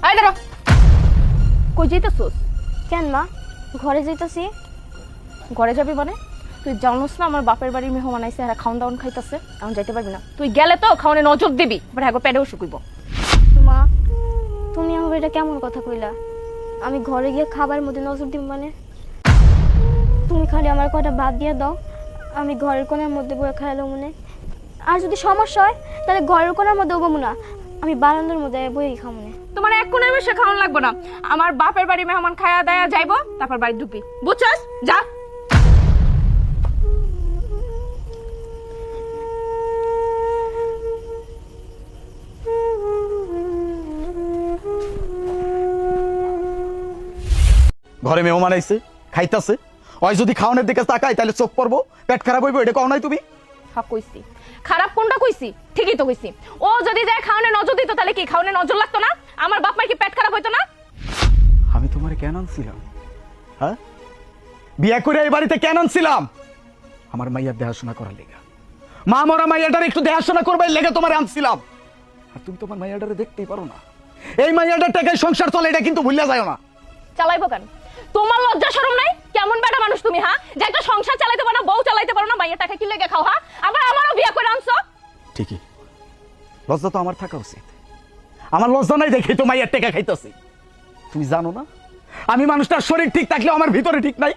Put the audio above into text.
আয় দাঁড়া, কই যাইতেছস? কেন মা, ঘরে যাইতাছি। ঘরে যাবি মানে? তুই জানোস না আমার বাপের বাড়ির মেহমান আইছে, এরা খাওন দাওন খাইতেছে, এখন যাইতে পারবি না। তুই গেলে তো খাওয়ানে নজর দিবি, এবার হ্যাঁ পেটেও শুকুইব। মা, তুমি আমার এটা কেমন কথা কইলা? আমি ঘরে গিয়ে খাবার মধ্যে নজর দিব মানে? তুমি খালি আমার কটা ভাত দিয়ে দাও, আমি ঘরের কোণার মধ্যে বয়ে খাইলো মনে। আর যদি সমস্যা হয় তাহলে ঘরের কোণার মধ্যে বমু না, আমি বারান্দার মধ্যে বই খাও মনে। তোমার এক কোণে বসে খাওয়ান লাগবে না, আমার বাপের বাড়ি মেহমান খায়া দায়া যাইবো, তারপর বাড়ি ঢুকবি, বুঝছস? যা। ঘরে মেহমান আইছে, খাইতাছে, ওই যদি খাওয়ানোর দিকে তাকাই তাহলে চোখ পড়বো, পেট খারাপ হইব, এটা কও নাই তুমি? হ্যাঁ কইছি। খারাপ কোনটা কইছি? ঠিকই তো কইছি। ও যদি যায় খাওয়ানে নজর দিত তাহলে কি খাওয়ানে নজর লাগতো না? আমার বাপ মার কি পেট খারাপ হইতো না? আমি তোমারে কেন আনছিলাম? হ্যাঁ, বিয়ে করে এই বাড়িতে কেন আনছিলাম? আমার মাইয়ার দেখাশোনা করার লেগা। মা মরা মাইয়াটার একটু দেখাশোনা করবার লেগে তোমারে আনছিলাম। আর তুমি তোমার মাইয়াটারে দেখতেই পারো না। এই মাইয়াটার টাকায় সংসার চলে, এটা কিন্তু ভুলিয়া যায় না। চালাইবো কেন? তোমার লজ্জা শরম নাই? কেমন বেটা মানুষ তুমি, হ্যাঁ? যে একটা সংসার চালাইতে পারো না, বউ চালাইতে পারো না, মাইয়ের টাকা কি লেগে খাও? হ্যাঁ, আবার আমারও বিয়ে করে আনছো। ঠিকই, লজ্জা তো আমার থাকা উচিত। আমার লজ্জা নাই দেখে তো মাইয়ার টাকা খাইতেছি। তুমি জানো না আমি মানুষটার শরীর ঠিক থাকলেও আমার ভিতরে ঠিক নাই।